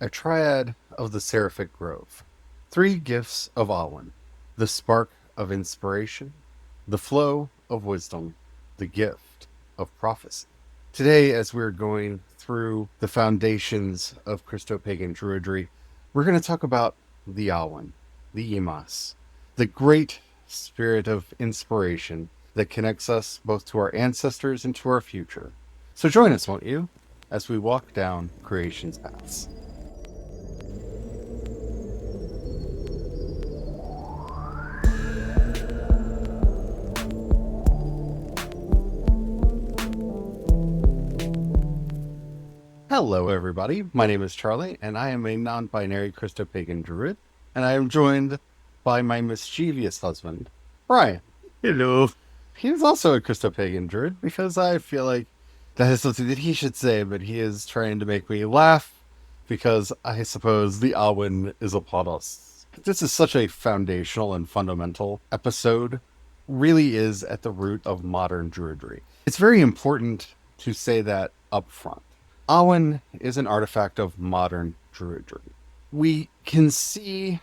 A triad of the Seraphic Grove. 3 gifts of Awen. The spark of inspiration, the flow of wisdom, the gift of prophecy. Today, as we're going through the foundations of Christopagan Druidry, we're going to talk about the Awen, the Imbas, the great spirit of inspiration that connects us both to our ancestors and to our future. So join us, won't you, as we walk down creation's paths. Hello, everybody. My name is Charlie, and I am a non-binary Christopagan Druid, and I am joined by my mischievous husband, Brian. Hello. He is also a Christopagan Druid, because I feel like that is something that he should say, but he is trying to make me laugh, because I suppose the Awen is upon us. This is such a foundational and fundamental episode, really is at the root of modern Druidry. It's very important to say that up front. Awen is an artifact of modern Druidry. We can see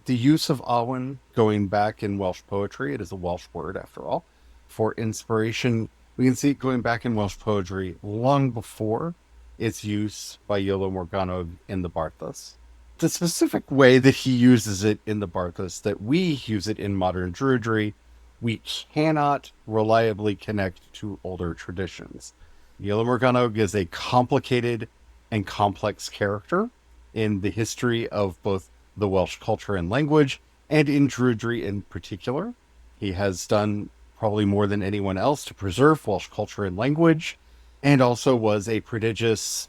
the use of Awen going back in Welsh poetry. It is a Welsh word, after all, for inspiration. We can see it going back in Welsh poetry long before its use by Iolo Morganwg in the Barthas. The specific way that he uses it in the Barthas, that we use it in modern Druidry, we cannot reliably connect to older traditions. Iolo Morganwg is a complicated and complex character in the history of both the Welsh culture and language, and in Druidry in particular. He has done probably more than anyone else to preserve Welsh culture and language, and also was a prodigious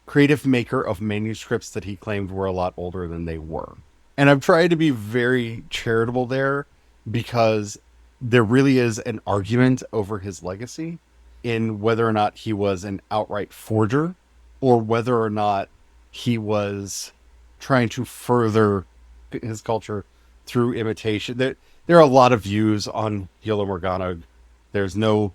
creative maker of manuscripts that he claimed were a lot older than they were. And I've tried to be very charitable there, because there really is an argument over his legacy in whether or not he was an outright forger, or whether or not he was trying to further his culture through imitation. There are a lot of views on Iolo Morganwg. There's no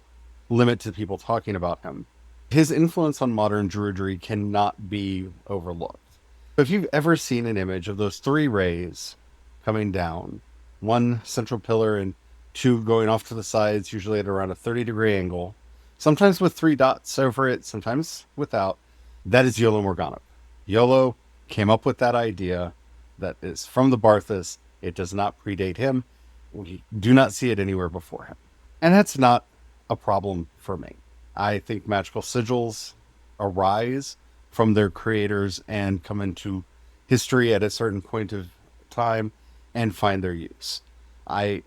limit to people talking about him. His influence on modern Druidry cannot be overlooked. If you've ever seen an image of those 3 rays coming down, 1 central pillar and 2 going off to the sides, usually at around a 30-degree angle, sometimes with 3 dots over it, sometimes without, that is Iolo Morganwg. Iolo came up with that idea. That is from the Barthas. It does not predate him. We do not see it anywhere before him. And that's not a problem for me. I think magical sigils arise from their creators and come into history at a certain point of time and find their use. I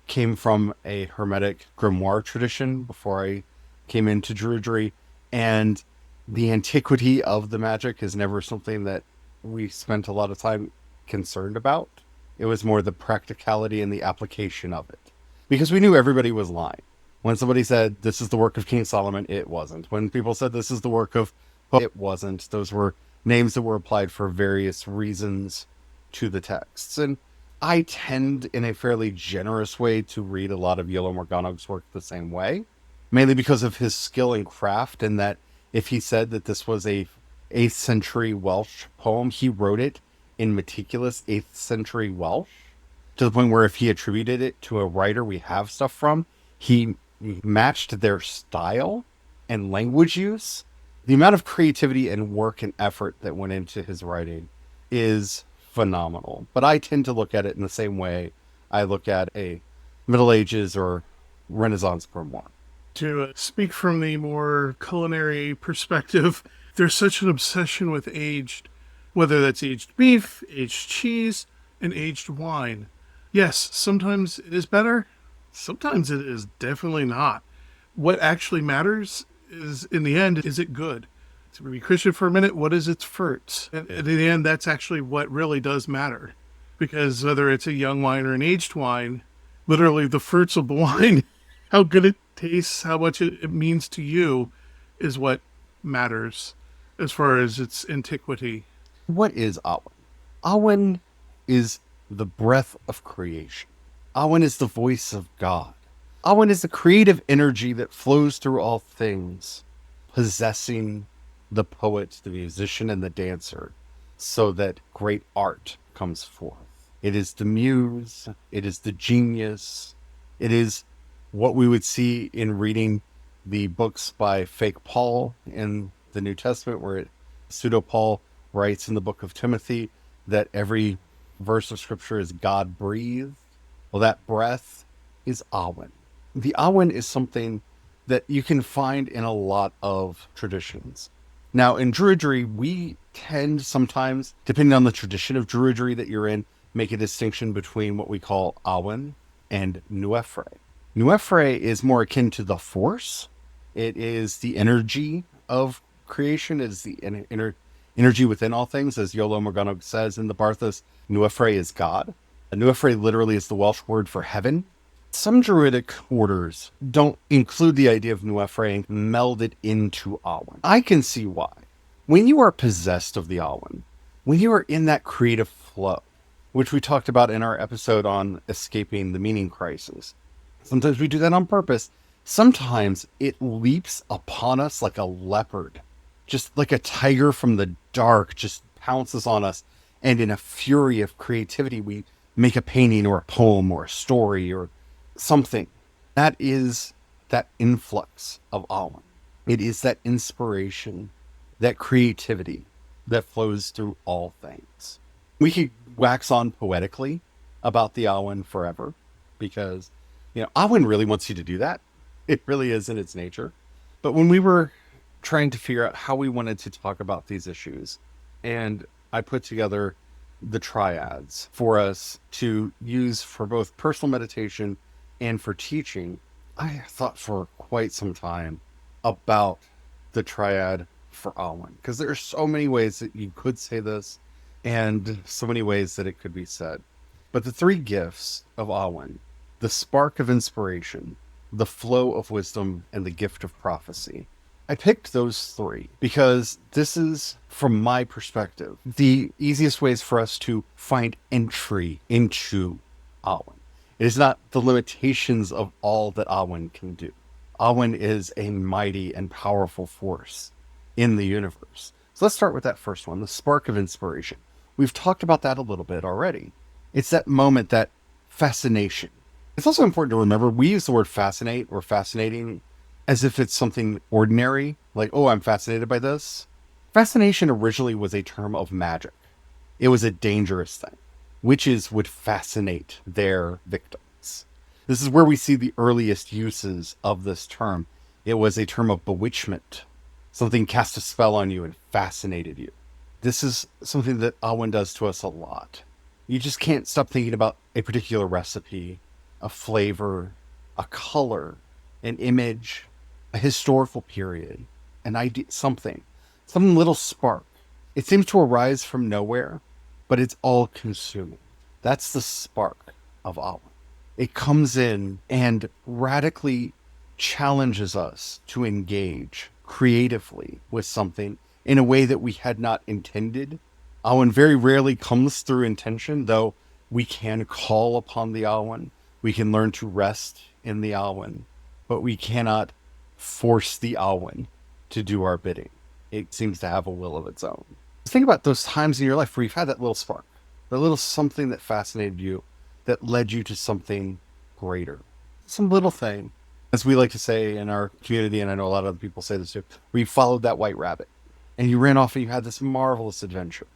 came from a hermetic grimoire tradition before I came into Druidry, and the antiquity of the magic is never something that we spent a lot of time concerned about. It was more the practicality and the application of it, because we knew everybody was lying. When somebody said this is the work of King Solomon, it wasn't. When people said this is the work of Pope, it wasn't. Those were names that were applied for various reasons to the texts. And I tend, in a fairly generous way, to read a lot of Iolo Morganwg's work the same way, mainly because of his skill and craft, and that if he said that this was a 8th century Welsh poem, he wrote it in meticulous 8th century Welsh, to the point where if he attributed it to a writer we have stuff from, he matched their style and language use. The amount of creativity and work and effort that went into his writing is phenomenal. But I tend to look at it in the same way I look at a Middle Ages or Renaissance grimoire. To speak from the more culinary perspective, there's such an obsession with aged, whether that's aged beef, aged cheese, and aged wine. Yes, sometimes it is better. Sometimes it is definitely not. What actually matters is, in the end, is it good? To be Christian for a minute, what is its fruits? And in the end, that's actually what really does matter. Because whether it's a young wine or an aged wine, literally the fruits of the wine, how good it tastes, how much it means to you, is what matters as far as its antiquity. What is Awen? Awen is the breath of creation. Awen is the voice of God. Awen is the creative energy that flows through all things, possessing the poet, the musician, and the dancer. so that great art comes forth. It is the muse, it is the genius, it is what we would see in reading the books by fake Paul in the New Testament, where pseudo Paul writes in the book of Timothy that every verse of scripture is God breathed. Well, that breath is Awen. The Awen is something that you can find in a lot of traditions. Now, in Druidry, we tend sometimes, depending on the tradition of Druidry that you're in, make a distinction between what we call Awen and Nwyfre. Nwyfre is more akin to the Force. It is the energy of creation. It is the energy within all things. As Iolo Morganwg says in the Barthas, Nwyfre is God. Nwyfre literally is the Welsh word for heaven. Some Druidic orders don't include the idea of Nwyfre and meld it into Awen. I can see why. When you are possessed of the Awen, when you are in that creative flow, which we talked about in our episode on escaping the meaning crisis, sometimes we do that on purpose. Sometimes it leaps upon us like a leopard, just like a tiger from the dark, just pounces on us. And in a fury of creativity, we make a painting or a poem or a story or something. That is that influx of Awen. It is that inspiration, that creativity that flows through all things. We could wax on poetically about the Awen forever because, Awen really wants you to do that. It really is in its nature. But when we were trying to figure out how we wanted to talk about these issues, and I put together the triads for us to use for both personal meditation and for teaching, I thought for quite some time about the triad for Awen, because there are so many ways that you could say this and so many ways that it could be said. But the three gifts of Awen, the spark of inspiration, the flow of wisdom, and the gift of prophecy, I picked those three because this is, from my perspective, the easiest ways for us to find entry into Awen. It is not the limitations of all that Awen can do. Awen is a mighty and powerful force in the universe. So let's start with that first one, the spark of inspiration. We've talked about that a little bit already. It's that moment, that fascination. It's also important to remember we use the word fascinate or fascinating as if it's something ordinary, like, oh, I'm fascinated by this. Fascination originally was a term of magic. It was a dangerous thing. Witches would fascinate their victims. This is where we see the earliest uses of this term. It was a term of bewitchment. Something cast a spell on you and fascinated you. This is something that Awen does to us a lot. You just can't stop thinking about a particular recipe, a flavor, a color, an image, a historical period, an idea, some little spark. It seems to arise from nowhere, but it's all consuming. That's the spark of Awen. It comes in and radically challenges us to engage creatively with something in a way that we had not intended. Awen very rarely comes through intention, though we can call upon the Awen. We can learn to rest in the Awen, but we cannot force the Awen to do our bidding. It seems to have a will of its own. Think about those times in your life where you've had that little spark, that little something that fascinated you, that led you to something greater. Some little thing, as we like to say in our community, and I know a lot of other people say this too, where you followed that white rabbit and you ran off and you had this marvelous adventure.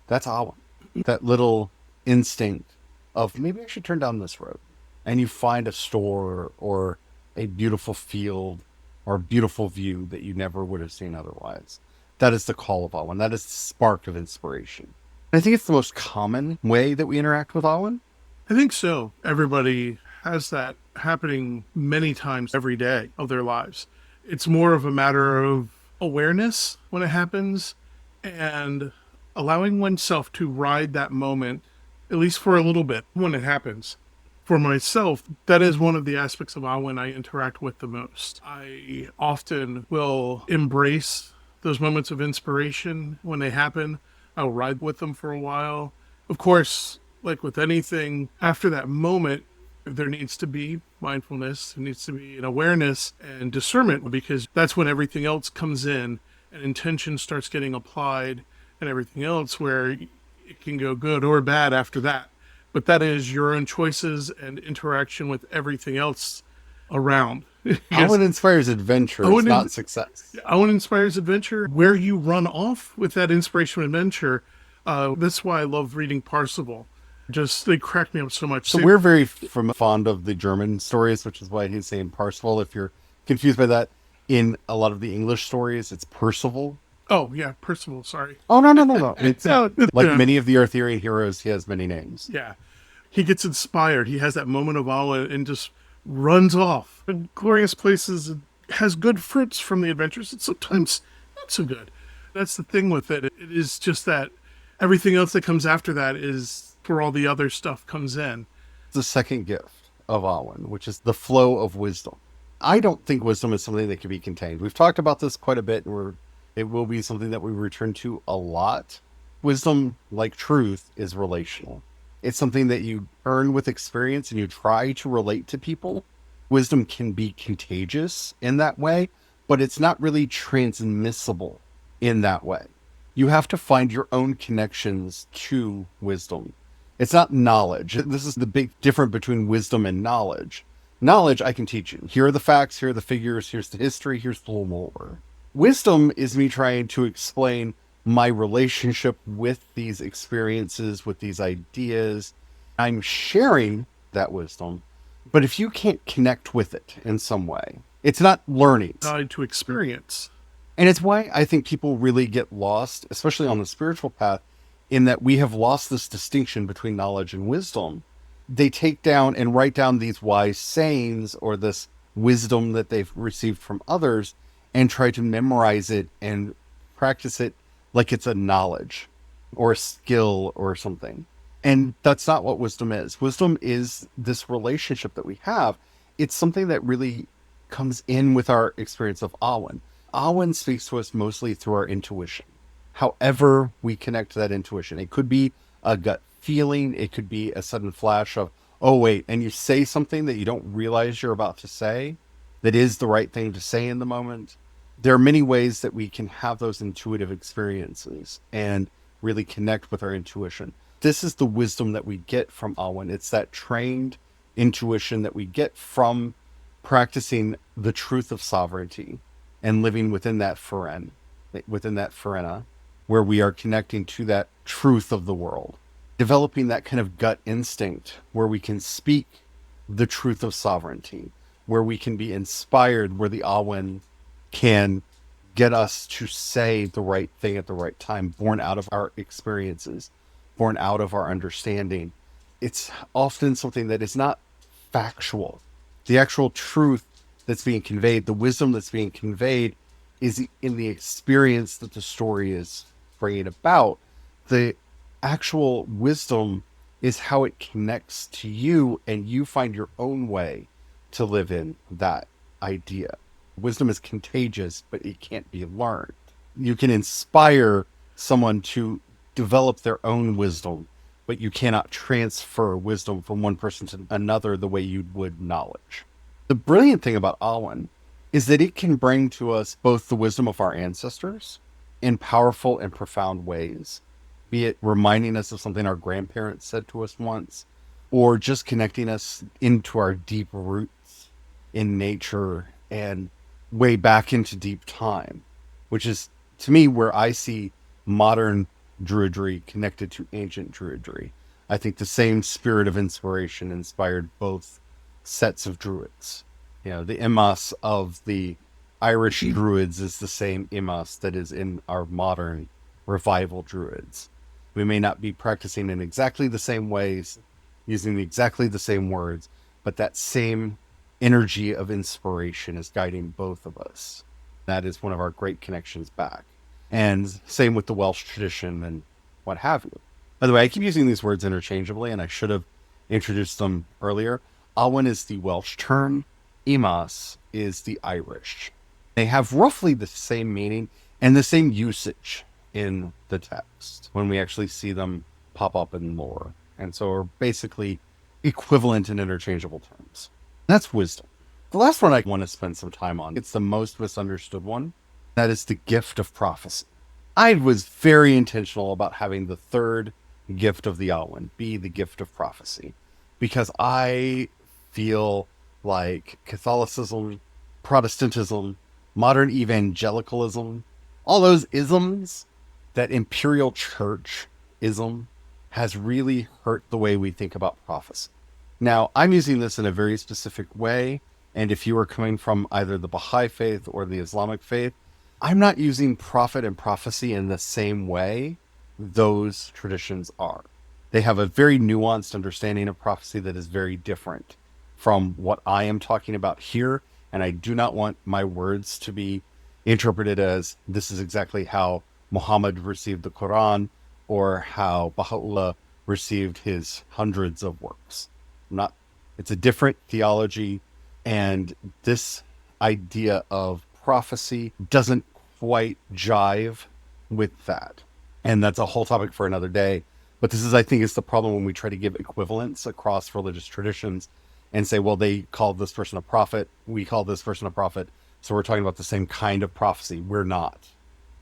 That's Awen. That little instinct of maybe I should turn down this road. And you find a store or a beautiful field or a beautiful view that you never would have seen otherwise. That is the call of Awen. That is the spark of inspiration. And I think it's the most common way that we interact with Awen. I think so. Everybody has that happening many times every day of their lives. It's more of a matter of awareness when it happens and allowing oneself to ride that moment, at least for a little bit, when it happens. For myself, that is one of the aspects of Awen I interact with the most. I often will embrace those moments of inspiration when they happen. I'll ride with them for a while. Of course, like with anything, after that moment, there needs to be mindfulness, there needs to be an awareness and discernment, because that's when everything else comes in and intention starts getting applied and everything else, where it can go good or bad after that. But that is your own choices and interaction with everything else around. Because Awen inspires adventure, it's Owen, not success. Owen inspires adventure. Where you run off with that inspiration adventure, that's why I love reading Parsifal. Just, they crack me up so much. So we're very fond of the German stories, which is why he's saying Parsifal. If you're confused by that, in a lot of the English stories, it's Percival. Oh, yeah, Percival, sorry. Oh, no. It's No, like many of the Arthurian heroes, he has many names. yeah. He gets inspired. He has that moment of awe and just runs off. And glorious places has good fruits from the adventures, and sometimes not so good. That's the thing with it. It is just that everything else that comes after that is where all the other stuff comes in. The second gift of Awen, which is the flow of wisdom. I don't think wisdom is something that can be contained. We've talked about this quite a bit, and it will be something that we return to a lot. Wisdom, like truth, is relational. It's something that you earn with experience and you try to relate to people. Wisdom can be contagious in that way, but it's not really transmissible in that way. You have to find your own connections to wisdom. It's not knowledge. This is the big difference between wisdom and knowledge. Knowledge, I can teach you. Here are the facts, here are the figures, here's the history, here's the lore. Wisdom is me trying to explain my relationship with these experiences, with these ideas. I'm sharing that wisdom, but if you can't connect with it in some way, it's not learning. Tied to experience. And it's why I think people really get lost, especially on the spiritual path, in that we have lost this distinction between knowledge and wisdom. They take down and write down these wise sayings or this wisdom that they've received from others and try to memorize it and practice it like it's a knowledge or a skill or something. And that's not what wisdom is. Wisdom is this relationship that we have. It's something that really comes in with our experience of Awen. Awen speaks to us mostly through our intuition. However we connect to that intuition. It could be a gut feeling. It could be a sudden flash of, oh, wait, and you say something that you don't realize you're about to say that is the right thing to say in the moment. There are many ways that we can have those intuitive experiences and really connect with our intuition. This is the wisdom that we get from Awen. It's that trained intuition that we get from practicing the truth of sovereignty and living within that Ferena, where we are connecting to that truth of the world. Developing that kind of gut instinct where we can speak the truth of sovereignty, where we can be inspired, where the Awen can get us to say the right thing at the right time, born out of our experiences, born out of our understanding. It's often something that is not factual. The actual truth that's being conveyed, the wisdom that's being conveyed, is in the experience that the story is bringing about. The actual wisdom is how it connects to you, and you find your own way to live in that idea. Wisdom is contagious, but it can't be learned. You can inspire someone to develop their own wisdom, but you cannot transfer wisdom from one person to another the way you would knowledge. The brilliant thing about Awen is that it can bring to us both the wisdom of our ancestors in powerful and profound ways, be it reminding us of something our grandparents said to us once, or just connecting us into our deep roots in nature and way back into deep time, which is, to me, where I see modern Druidry connected to ancient Druidry. I think the same spirit of inspiration inspired both sets of Druids. You know, the Imbas of the Irish Druids is the same Imbas that is in our modern revival Druids. We may not be practicing in exactly the same ways, using exactly the same words, but that same energy of inspiration is guiding both of us. That is one of our great connections back. And same with the Welsh tradition and what have you. By the way, I keep using these words interchangeably, and I should have introduced them earlier. Awen is the Welsh term. Imbas is the Irish. They have roughly the same meaning and the same usage in the text when we actually see them pop up in lore. And so are basically equivalent and interchangeable terms. That's wisdom. The last one I want to spend some time on, it's the most misunderstood one. That is the gift of prophecy. I was very intentional about having the third gift of the Awen be the gift of prophecy, because I feel like Catholicism, Protestantism, modern evangelicalism, all those isms, that imperial church ism, has really hurt the way we think about prophecy. Now, I'm using this in a very specific way, and if you are coming from either the Baha'i faith or the Islamic faith, I'm not using prophet and prophecy in the same way those traditions are. They have a very nuanced understanding of prophecy that is very different from what I am talking about here, and I do not want my words to be interpreted as this is exactly how Muhammad received the Quran or how Baha'u'llah received his hundreds of works. Not, it's a different theology, and this idea of prophecy doesn't quite jive with that. And that's a whole topic for another day. But this is, I think, is the problem when we try to give equivalence across religious traditions and say, well, they called this person a prophet, we call this person a prophet, so we're talking about the same kind of prophecy. We're not.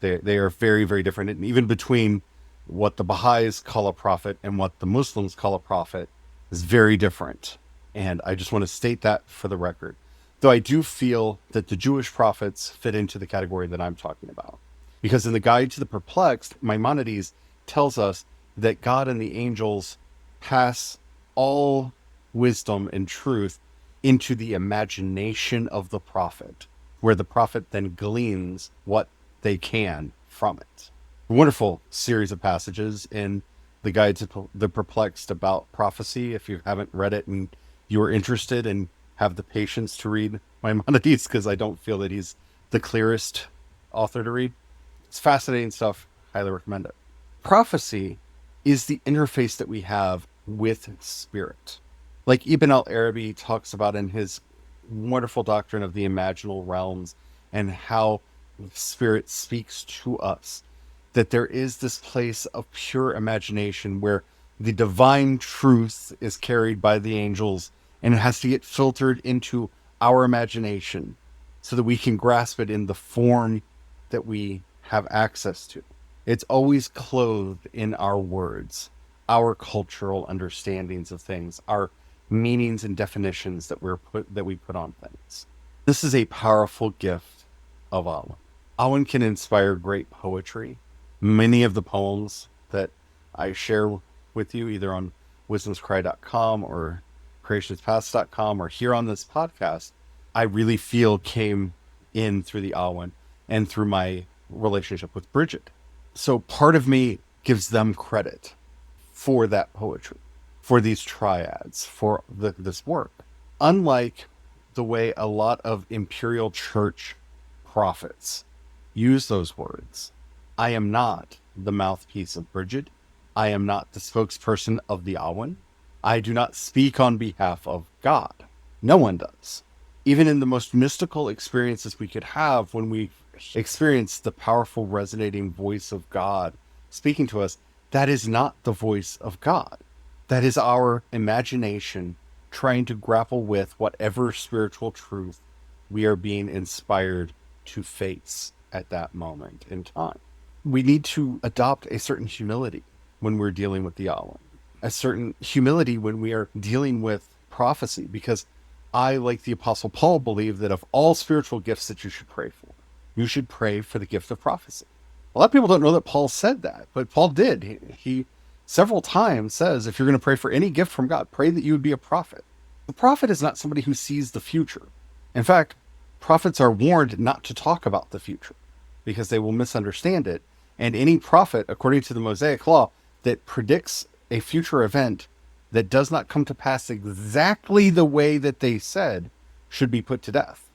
They are very, very different. And even between what the Baha'is call a prophet and what the Muslims call a prophet is very different. And I just want to state that for the record. Though I do feel that the Jewish prophets fit into the category that I'm talking about. Because in the Guide to the Perplexed, Maimonides tells us that God and the angels pass all wisdom and truth into the imagination of the prophet, where the prophet then gleans what they can from it. A wonderful series of passages in the Guide to the Perplexed about prophecy. If you haven't read it and you are interested and have the patience to read Maimonides, because I don't feel that he's the clearest author to read. It's fascinating stuff. Highly recommend it. Prophecy is the interface that we have with spirit. Like Ibn al-Arabi talks about in his wonderful doctrine of the imaginal realms and how spirit speaks to us, that there is this place of pure imagination where the divine truth is carried by the angels and it has to get filtered into our imagination so that we can grasp it in the form that we have access to. It's always clothed in our words, our cultural understandings of things, our meanings and definitions that we put on things. This is a powerful gift of Awen. Awen can inspire great poetry. Many of the poems that I share with you, either on wisdomscry.com or creationspast.com or here on this podcast, I really feel came in through the Awen and through my relationship with Bridget. So part of me gives them credit for that poetry, for these triads, for this work. Unlike the way a lot of imperial church prophets use those words, I am not the mouthpiece of Bridget. I am not the spokesperson of the Awen. I do not speak on behalf of God. No one does. Even in the most mystical experiences we could have, when we experience the powerful resonating voice of God speaking to us, that is not the voice of God. That is our imagination trying to grapple with whatever spiritual truth we are being inspired to face at that moment in time. We need to adopt a certain humility when we're dealing with the Awen, a certain humility when we are dealing with prophecy, because I, like the Apostle Paul, believe that of all spiritual gifts that you should pray for, you should pray for the gift of prophecy. A lot of people don't know that Paul said that, but Paul did. He several times says, if you're going to pray for any gift from God, pray that you would be a prophet. The prophet is not somebody who sees the future. In fact, prophets are warned not to talk about the future because they will misunderstand it. And any prophet, according to the Mosaic law, that predicts a future event that does not come to pass exactly the way that they said should be put to death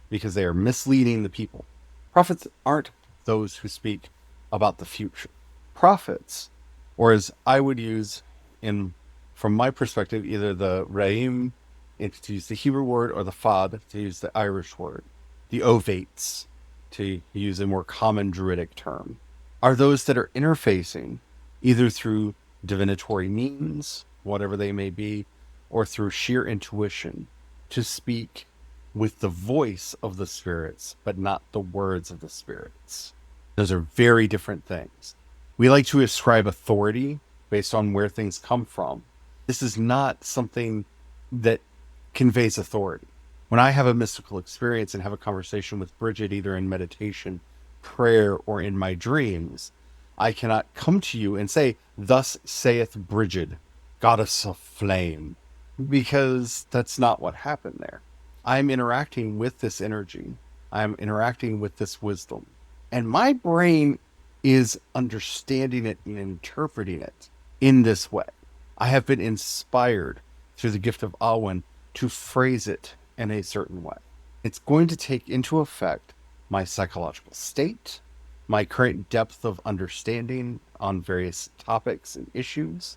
because they are misleading the people. Prophets aren't those who speak about the future. Prophets, or as I would use from my perspective, either the Re'im, to use the Hebrew word, or the Fad, to use the Irish word, the Ovates, to use a more common Druidic term, are those that are interfacing either through divinatory means, whatever they may be, or through sheer intuition to speak with the voice of the spirits, but not the words of the spirits. Those are very different things. We like to ascribe authority based on where things come from. This is not something that conveys authority. When I have a mystical experience and have a conversation with Bridget, either in meditation, prayer, or in my dreams, I cannot come to you and say, "Thus saith Bridget, goddess of flame," because that's not what happened there. I'm interacting with this energy. I'm interacting with this wisdom. And my brain is understanding it and interpreting it in this way. I have been inspired through the gift of Awen to phrase it in a certain way. It's going to take into effect my psychological state, my current depth of understanding on various topics and issues,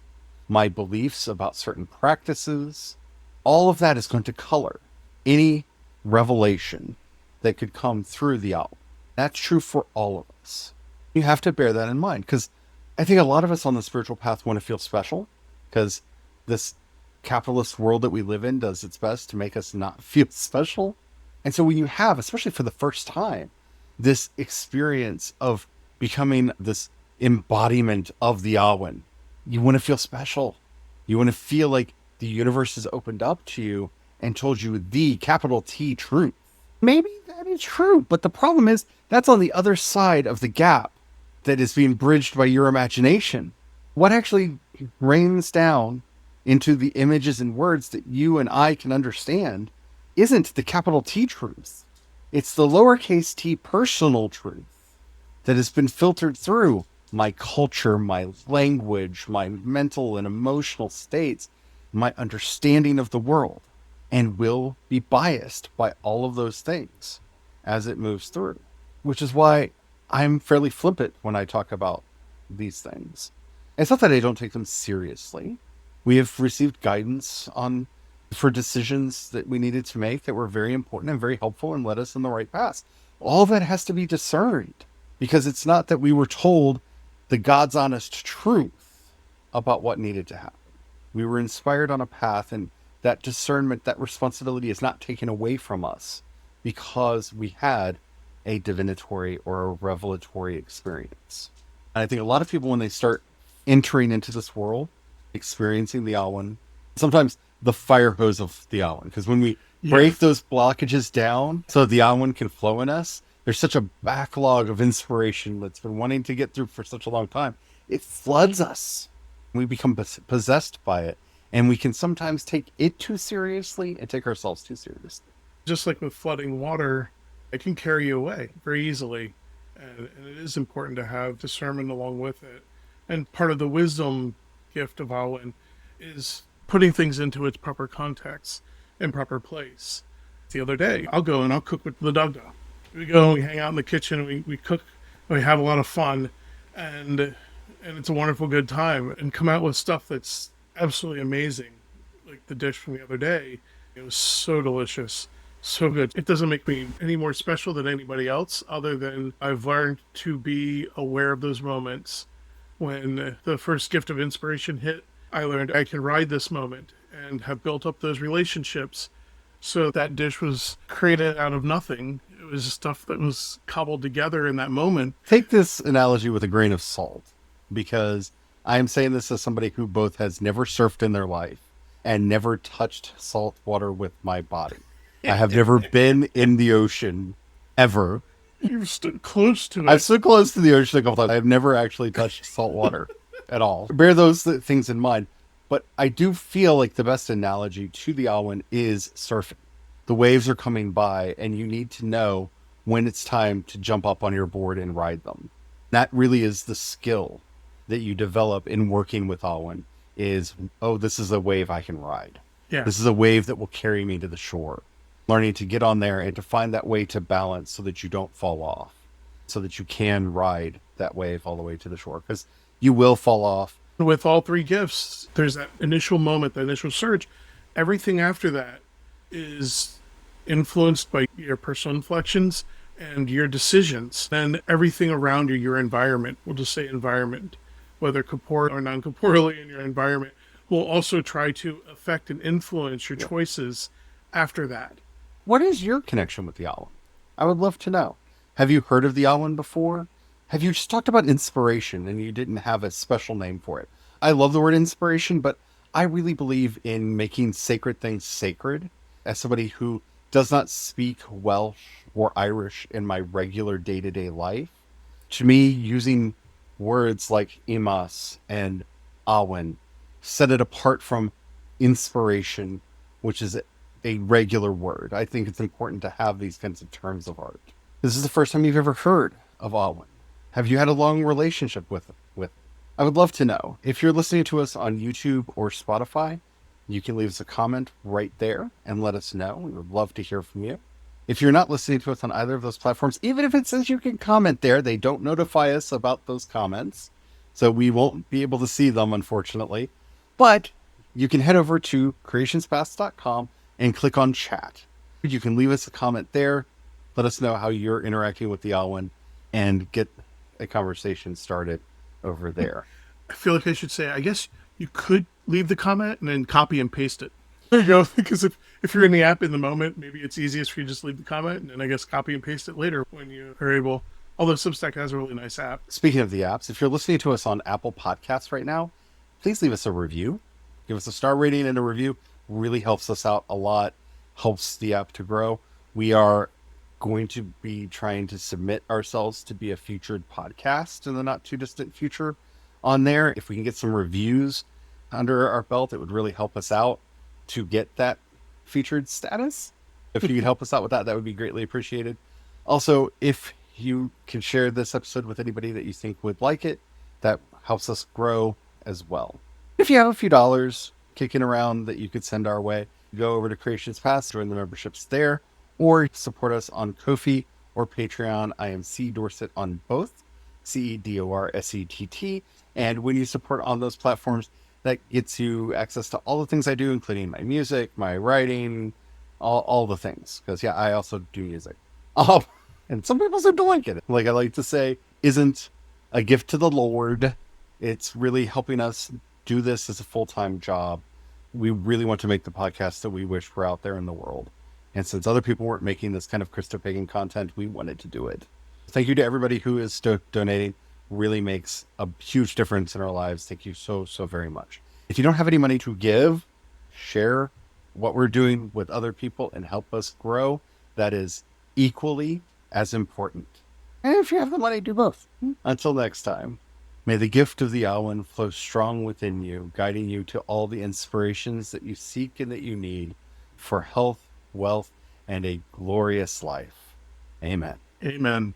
my beliefs about certain practices. All of that is going to color any revelation that could come through the owl. That's true for all of us. You have to bear that in mind, because I think a lot of us on the spiritual path want to feel special, because this capitalist world that we live in does its best to make us not feel special. And so when you have, especially for the first time, this experience of becoming this embodiment of the Awen, you want to feel special. You want to feel like the universe has opened up to you and told you the capital T truth. Maybe that is true, but the problem is that's on the other side of the gap that is being bridged by your imagination. What actually rains down into the images and words that you and I can understand isn't the capital T truth. It's the lowercase t personal truth that has been filtered through my culture, my language, my mental and emotional states, my understanding of the world, and will be biased by all of those things as it moves through, which is why I'm fairly flippant when I talk about these things. It's not that I don't take them seriously. We have received guidance for decisions that we needed to make that were very important and very helpful and led us in the right path. All of that has to be discerned, because it's not that we were told the God's honest truth about what needed to happen. We were inspired on a path, and that discernment, that responsibility is not taken away from us because we had a divinatory or a revelatory experience. And I think a lot of people, when they start entering into this world, experiencing the Awen, sometimes the fire hose of the Awen, because when we break those blockages down so the Awen can flow in us, there's such a backlog of inspiration that's been wanting to get through for such a long time. It floods us. We become possessed by it, and we can sometimes take it too seriously and take ourselves too seriously. Just like with flooding water, it can carry you away very easily. And it is important to have discernment along with it. And part of the wisdom gift of Awen is putting things into its proper context and proper place. The other day, I'll go and I'll cook with the Dugda. We go and we hang out in the kitchen, and we cook, and we have a lot of fun, and it's a wonderful good time, and come out with stuff that's absolutely amazing. Like the dish from the other day, it was so delicious, so good. It doesn't make me any more special than anybody else, other than I've learned to be aware of those moments. When the first gift of inspiration hit, I learned I can ride this moment and have built up those relationships. So that dish was created out of nothing. It was stuff that was cobbled together in that moment. Take this analogy with a grain of salt, because I am saying this as somebody who both has never surfed in their life and never touched salt water with my body. I have never been in the ocean ever. You've stood close to it. I've stood close to the ocean a couple times. I've never actually touched salt water at all. Bear those things in mind. But I do feel like the best analogy to the Awen is surfing. The waves are coming by, and you need to know when it's time to jump up on your board and ride them. That really is the skill that you develop in working with Awen is, oh, this is a wave I can ride. Yeah. This is a wave that will carry me to the shore. Learning to get on there and to find that way to balance so that you don't fall off, so that you can ride that wave all the way to the shore, because you will fall off. With all three gifts, there's that initial moment, the initial surge. Everything after that is influenced by your personal inflections and your decisions. And everything around you, your environment, we'll just say environment, whether corporeal or non-corporeally in your environment, will also try to affect and influence your choices after that. What is your connection with the Awen? I would love to know. Have you heard of the Awen before? have you just talked about inspiration and you didn't have a special name for it? I love the word inspiration, but I really believe in making sacred things sacred. As somebody who does not speak Welsh or Irish in my regular day to day life, to me, using words like Imbas and Awen set it apart from inspiration, which is a regular word. I think it's important to have these kinds of terms of art. This is the first time you've ever heard of Awen. Have you had a long relationship with? I would love to know. If you're listening to us on YouTube or Spotify, you can leave us a comment right there and let us know. We would love to hear from you. If you're not listening to us on either of those platforms, even if it says you can comment there, they don't notify us about those comments. So we won't be able to see them, unfortunately. But you can head over to creationspast.com and click on chat. You can leave us a comment there. Let us know how you're interacting with the Awen and get a conversation started over there. I feel like I should say, I guess you could leave the comment and then copy and paste it. There you go. Because if you're in the app in the moment, maybe it's easiest for you to just leave the comment and then I guess copy and paste it later when you are able. Although Substack has a really nice app. Speaking of the apps, if you're listening to us on Apple Podcasts right now, please leave us a review. Give us a star rating and a review. Really helps us out a lot. Helps the app to grow. We are going to be trying to submit ourselves to be a featured podcast in the not too distant future on there. If we can get some reviews under our belt, it would really help us out to get that featured status. If you could help us out with that, that would be greatly appreciated. Also, if you can share this episode with anybody that you think would like it, that helps us grow as well. If you have a few dollars kicking around that you could send our way, go over to Creations Past, join the memberships there, or support us on Ko-fi or Patreon. I am C Dorset on both, CEDORSETT. And when you support on those platforms, that gets you access to all the things I do, including my music, my writing, all the things. Because, yeah, I also do music. And some people seem to like it. Like I like to say, isn't a gift to the Lord. It's really helping us do this as a full-time job. We really want to make the podcast that we wish were out there in the world. And since other people weren't making this kind of Christopagan content, we wanted to do it. Thank you to everybody who is donating. Really makes a huge difference in our lives. Thank you so very much. If you don't have any money to give, share what we're doing with other people and help us grow. That is equally as important. And if you have the money, do both. Until next time, may the gift of the Awen flow strong within you, guiding you to all the inspirations that you seek and that you need for health, wealth, and a glorious life. Amen. Amen.